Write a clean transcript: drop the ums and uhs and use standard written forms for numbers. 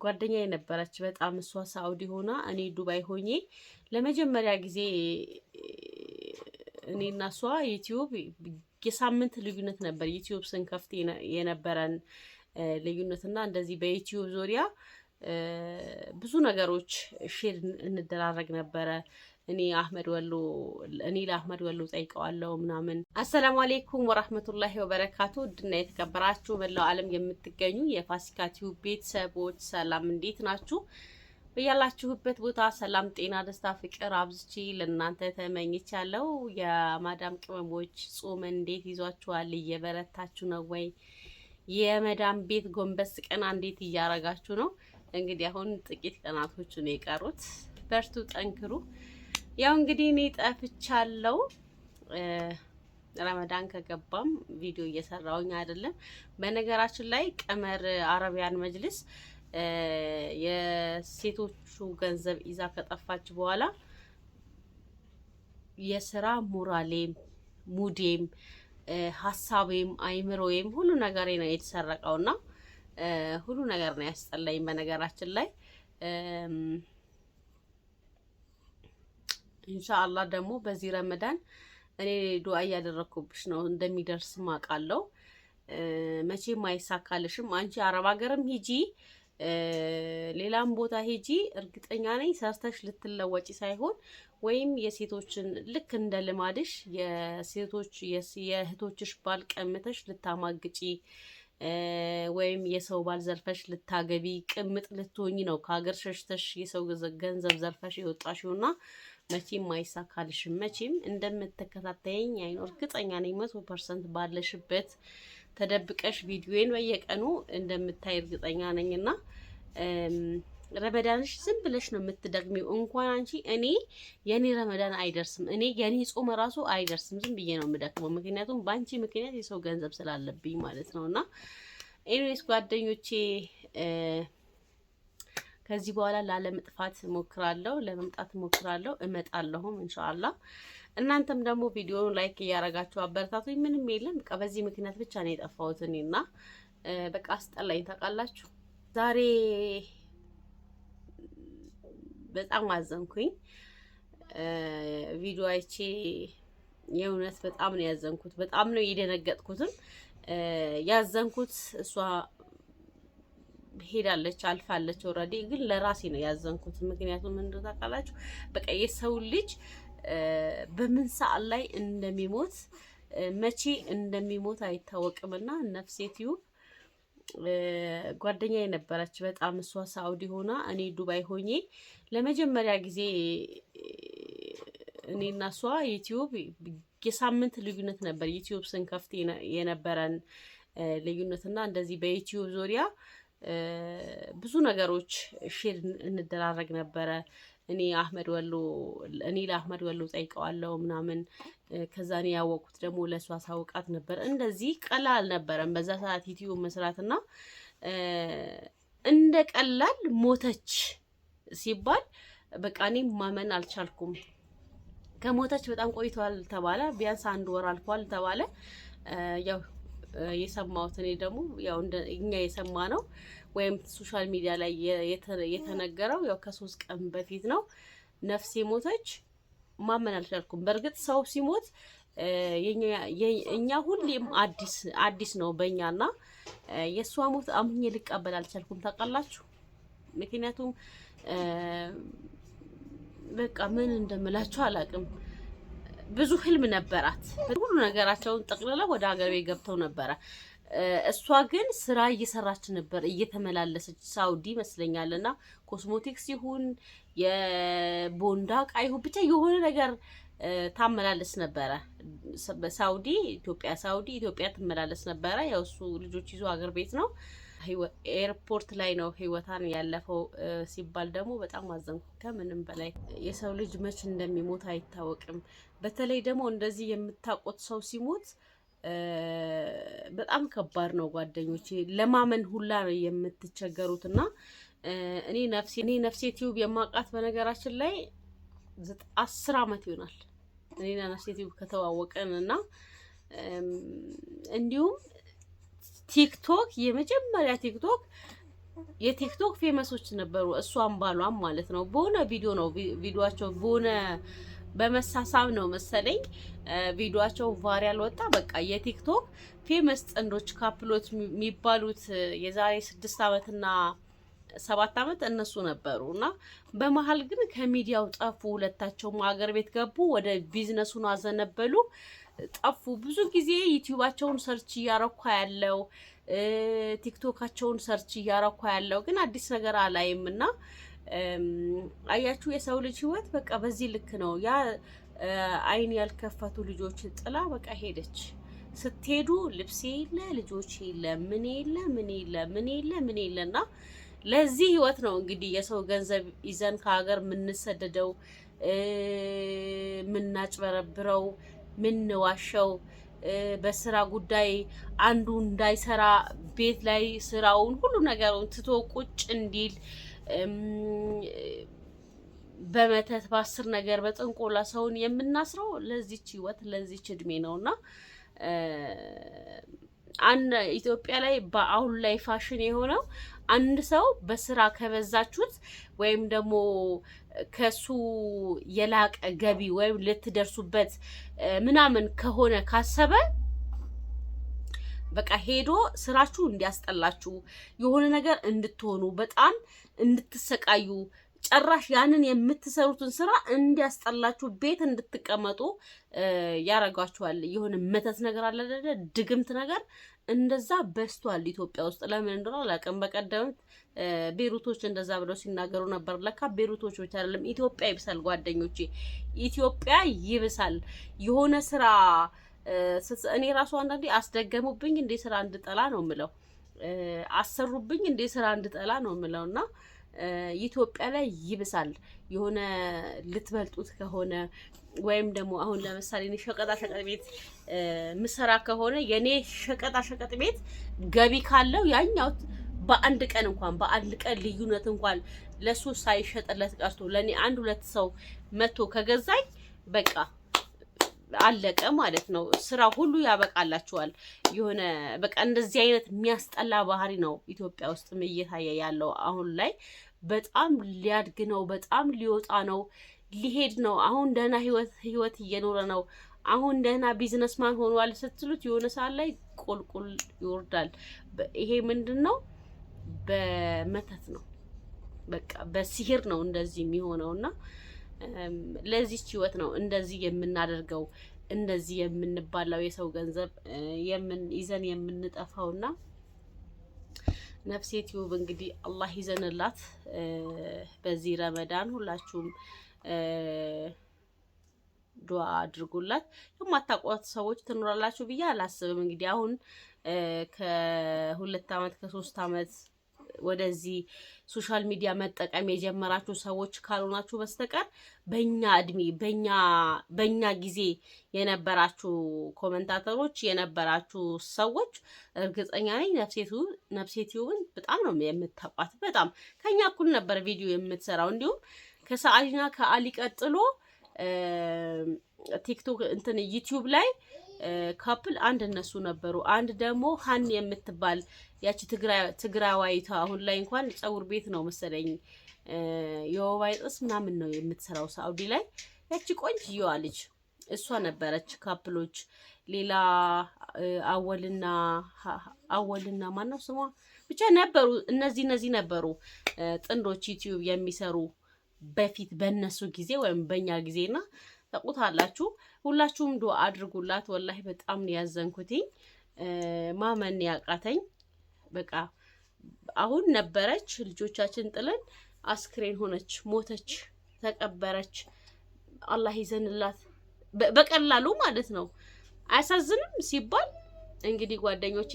ጓደኛዬ ነበረች በጣም እሷ ሳውዲ ሆና እኔ ዱባይ ሆኜ ለመጀመሪያ ጊዜ እኔና እሷ ዩቲዩብ የሳምንት ልዩነት ነበር ዩቲዩብ ስንከፍት የነበረን ልዩነትና እንደዚህ በዩቲዩብ ዙሪያ ብዙ ነገሮች ሼር እንደራረግ ነበረ። እኔ ለአህመድ ወሎ ጠይቀዋለሁ ምናምን። አሰላሙ አለይኩም ወራህመቱላሂ ወበረካቱ። ድና የተከበራችሁ መላው ዓለም የምትገኙ የፋሲካ ቲዩብ ቤተሰቦች ሰላም፣ እንዴት ናችሁ? በያላችሁበት ቦታ ሰላም፣ ጤና፣ ደስታ፣ ፍቅር አብዝቼ ለእናንተ ተመኝቻለሁ። የማዳም ቅመሞች ጾም እንዴት ይዟችኋል? እየበረታችሁ ነው ወይ? የመዳም ቤት ጎንበስ ቀና እንዴት እያረጋችሁ ነው? እንግዲህ አሁን ጥቂት ቀናቶች ነው የቀሩት። በርቱ፣ ጠንክሩ። ያው እንግዲህ እኔ ጠፍቻለሁ። ረመዳን ከገባም ቪዲዮ እየሰራውኝ አይደለም። በነገራችን ላይ ቀመር አረቢያን መጅልስ የሴቶቹ ገንዘብ ይዛ ከጠፋች በኋላ የስራ ሞራሌም ሙዴም ሀሳቤም አይምሮዬም ሁሉ ነገሬ ነው የተሰረቀውና ሁሉ ነገር ነው ያስጠላኝ። በነገራችን ላይ ኢንሻአላህ ደግሞ በዚህ ረመዳን እኔ ዱአ እያደረኩብሽ ነው፣ እንደሚደርስ ማቃለው። መቼም አይሳካልሽም። አንቺ አረብ ሀገርም ሂጂ ሌላም ቦታ ሂጂ፣ እርግጠኛ ነኝ ሰርተሽ ልትለወጪ ሳይሆን ወይም የሴቶችን ልክ እንደ ልማድሽ የእህቶችሽ ባል ቀምተሽ ልታማግጪ ወይም የሰው ባል ዘርፈሽ ልታገቢ ቅምጥ ልትሆኚ ነው ከሀገር ሸሽተሽ የሰው ገንዘብ ዘርፈሽ የወጣሽውና መቼም አይሳካልሽም። መቼም እንደምትከታተይኝ አይኖር እርግጠኛ ነኝ 100% ባለሽበት ተደብቀሽ ቪዲዮን በየቀኑ እንደምታይ እርግጠኛ ነኝና ረመዳንሽ ዝም ብለሽ ነው የምትደግሚው። እንኳን አንቺ የኔ ረመዳን አይደርስም፣ የኔ ጾም ራሱ አይደርስም። ዝም ብዬ ነው የምደክመው፣ ምክንያቱም ባንቺ ምክንያት የሰው ገንዘብ ስላለብኝ ማለት ነውና ኤኒዌይስ ጓደኞቼ ከዚህ በኋላ ላለመጥፋት ሞክራለሁ፣ ለመምጣት ሞክራለሁ፣ እመጣለሁም ኢንሻአላህ። እናንተም ደግሞ ቪዲዮውን ላይክ እያረጋችሁ አበረታቱኝ። ምንም የለም በቃ በዚህ ምክንያት ብቻ ነው የጠፋሁት እኔና በቃ አስጠላኝ ታውቃላችሁ። ዛሬ በጣም አዘንኩኝ። ቪዲዮ አይቼ የእውነት በጣም ነው ያዘንኩት፣ በጣም ነው የደነገጥኩትም። ያዘንኩት እሷ ሄዳለች አልፋለች ኦልሬዲ፣ ግን ለራሴ ነው ያዘንኩት። ምክንያቱም እንደው ታውቃላችሁ በቃ የሰው ልጅ በምን ሰዓት ላይ እንደሚሞት መቼ እንደሚሞት አይታወቅምና ነፍሴ ቲዩብ ጓደኛዬ ነበረች በጣም እሷ ሳውዲ ሆና እኔ ዱባይ ሆኜ ለመጀመሪያ ጊዜ እኔና እሷ ዩቲዩብ የሳምንት ልዩነት ነበር ዩቲዩብ ስንከፍት የነበረን ልዩነትና እንደዚህ በዩቲዩብ ዙሪያ ብዙ ነገሮች ሼር እንደራረግ ነበረ። እኔ ለአህመድ ወሎ ጠይቀዋለሁ ምናምን። ከዛ እኔ ያወቅኩት ደግሞ ለሷ ሳውቃት ነበር። እንደዚህ ቀላል አልነበረም በዛ ሰዓት ዩቲዩብ መስራትና እንደ ቀላል ሞተች ሲባል በቃ እኔም ማመን አልቻልኩም። ከሞተች በጣም ቆይቷል ተባለ፣ ቢያንስ 1 ወር አልፏል ተባለ። ያው የሰማሁት እኔ ደግሞ ያው እኛ የሰማነው ወይም ሶሻል ሚዲያ ላይ የተነገረው ያው ከ3 ቀን በፊት ነው። ነፍሴ ሞተች። ማመን አልቻልኩም። በእርግጥ ሰው ሲሞት እኛ ሁሌም አዲስ ነው በእኛና የእሷ ሞት አምኜ ልቀበል አልቻልኩም ታውቃላችሁ። ምክንያቱም በቃ ምን እንደምላችሁ አላውቅም። ብዙ ህልም ነበራት። ሁሉ ነገራቸውን ጠቅልላ ወደ ሀገር ቤት ገብተው ነበረ። እሷ ግን ስራ እየሰራች ነበር እየተመላለሰች ሳውዲ ይመስለኛልና ኮስሞቲክስ ይሁን የቦንዳ ዕቃ ይሁን ብቻ የሆነ ነገር ታመላለስ ነበረ። በሳውዲ ኢትዮጵያ ትመላለስ ነበረ። ያው እሱ ልጆች ይዞ ሀገር ቤት ነው። ኤርፖርት ላይ ነው ህይወታን ያለፈው ሲባል ደግሞ በጣም አዘንኩ። ከምንም በላይ የሰው ልጅ መች እንደሚሞት አይታወቅም። በተለይ ደግሞ እንደዚህ የምታውቁት ሰው ሲሞት በጣም ከባድ ነው ጓደኞቼ፣ ለማመን ሁላ ነው የምትቸገሩትና እኔ ነፍሴ ቲዩብ የማውቃት በነገራችን ላይ 10 አመት ይሆናል እኔና ነፍሴ ቲዩብ ከተዋወቀንና እንዲሁም ቲክቶክ የመጀመሪያ ቲክቶክ የቲክቶክ ፌመሶች ነበሩ። እሷም ባሏም ማለት ነው። በሆነ ቪዲዮ ነው ቪዲዮአቸው በሆነ በመሳሳብ ነው መሰለኝ ቪዲዮአቸው ቫይራል ወጣ። በቃ የቲክቶክ ፌመስ ጥንዶች ካፕሎት የሚባሉት የዛሬ 6 አመትና 7 አመት እነሱ ነበሩ እና በመሀል ግን ከሚዲያው ጠፉ። ሁለታቸውም ሀገር ቤት ገቡ፣ ወደ ቢዝነሱን አዘነበሉ፣ ጠፉ። ብዙ ጊዜ ዩቲዩባቸውን ሰርች እያረኳ ያለው ቲክቶካቸውን ሰርች እያረኳ ያለው ግን አዲስ ነገር አላይም። እና አያችሁ የሰው ልጅ ህይወት በቃ በዚህ ልክ ነው። ያ አይን ያልከፈቱ ልጆች ጥላ በቃ ሄደች። ስትሄዱ ልብስ የለ ልጆች የለ ምን የለ ምን የለ ምን የለ ምን የለና ለዚህ ህይወት ነው እንግዲህ የሰው ገንዘብ ይዘን ከሀገር የምንሰደደው፣ ምናጭበረብረው፣ ምንዋሸው፣ በስራ ጉዳይ አንዱ እንዳይሰራ ቤት ላይ ስራውን ሁሉ ነገሩን ትቶ ቁጭ እንዲል በመተት በአስር ነገር በጥንቆላ ሰውን የምናስረው ለዚች ህይወት ለዚች እድሜ ነውና አንድ ኢትዮጵያ ላይ በአሁን ላይ ፋሽን የሆነው አንድ ሰው በስራ ከበዛችሁት ወይም ደግሞ ከሱ የላቀ ገቢ ወይም ልትደርሱበት ምናምን ከሆነ ካሰበ በቃ ሄዶ ስራችሁ እንዲያስጠላችሁ የሆነ ነገር እንድትሆኑ በጣም እንድትሰቃዩ ጭራሽ ያንን የምትሰሩትን ስራ እንዲያስጠላችሁ ቤት እንድትቀመጡ ያረጋችኋል። የሆነ መተት ነገር አለ አይደል? ድግምት ነገር እንደዛ በስቷል ኢትዮጵያ ውስጥ። ለምን እንደሆነ አላውቅም። በቀደም ቤሩቶች እንደዛ ብለው ሲናገሩ ነበር። ለካ ቤሩቶች ብቻ አይደለም ኢትዮጵያ ይብሳል ጓደኞቼ፣ ኢትዮጵያ ይብሳል። የሆነ ስራ እኔ ራሱ አንዳንዴ አስደገሙብኝ እንዴ ስራ እንድጠላ ነው የምለው፣ አሰሩብኝ እንዴ ስራ እንድጠላ ነው የምለው። እና ኢትዮጵያ ላይ ይብሳል። የሆነ ልትበልጡት ከሆነ ወይም ደግሞ አሁን ለምሳሌ እኔ ሸቀጣ ሸቀጥ ቤት ምሰራ ከሆነ የኔ ሸቀጣ ሸቀጥ ቤት ገቢ ካለው ያኛው በአንድ ቀን ልዩነት እንኳን ለሱ ሳይሸጥለት ቀርቶ ለኔ አንድ ሁለት ሰው መቶ ከገዛኝ በቃ አለቀ ማለት ነው። ስራ ሁሉ ያበቃላችኋል። የሆነ በቃ እንደዚህ አይነት የሚያስጠላ ባህሪ ነው ኢትዮጵያ ውስጥ እየታየ ያለው አሁን ላይ። በጣም ሊያድግ ነው፣ በጣም ሊወጣ ነው፣ ሊሄድ ነው። አሁን ደህና ህይወት እየኖረ ነው። አሁን ደህና ቢዝነስማን ሆኗል ስትሉት የሆነ ሰዓት ላይ ቁልቁል ይወርዳል። ይሄ ምንድነው? በመተት ነው፣ በቃ በሲህር ነው እንደዚህ የሚሆነውና ለዚህች ህይወት ነው እንደዚህ የምናደርገው፣ እንደዚህ የምንባላው የሰው ገንዘብ ይዘን የምንጠፋውና ነፍሴ ቲዩብ እንግዲህ አላህ ይዘንላት። በዚህ ረመዳን ሁላችሁም ዱአ አድርጉላት። የማታውቋት ሰዎች ትኖራላችሁ ብዬ አላስብም። እንግዲህ አሁን ከ2 አመት ከ3 አመት ወደዚህ ሶሻል ሚዲያ መጠቀም የጀመራችሁ ሰዎች ካልሆናችሁ በስተቀር በእኛ እድሜ በእኛ ጊዜ የነበራችሁ ኮመንታተሮች የነበራችሁ ሰዎች እርግጠኛ ነኝ ነፍሴ ቲዩብን በጣም ነው የምታውቋት። በጣም ከኛ እኩል ነበር ቪዲዮ የምትሰራው። እንዲሁም ከሰዓሊና ከአሊ ቀጥሎ ቲክቶክ ዩቲዩብ ላይ ካፕል አንድ እነሱ ነበሩ። አንድ ደግሞ ሀን የምትባል ያቺ ትግራዋይቷ አሁን ላይ እንኳን ጸጉር ቤት ነው መሰለኝ የወባ ጥስ ምናምን ነው የምትሰራው ሳውዲ ላይ። ያቺ ቆንጅየዋ ልጅ እሷ ነበረች ካፕሎች። ሌላ አወልና ማነው ስሟ ብቻ ነበሩ። እነዚህ ነበሩ ጥንዶች ዩቲዩብ የሚሰሩ በፊት በእነሱ ጊዜ ወይም በእኛ ጊዜና ታውቁታላችሁ። ሁላችሁም ዱአ አድርጉላት። ወላሂ በጣም ነው ያዘንኩትኝ፣ ማመን ያቃተኝ። በቃ አሁን ነበረች ልጆቻችን ጥለን አስክሬን ሆነች፣ ሞተች፣ ተቀበረች። አላህ ይዘንላት በቀላሉ ማለት ነው። አያሳዝንም ሲባል እንግዲህ ጓደኞቼ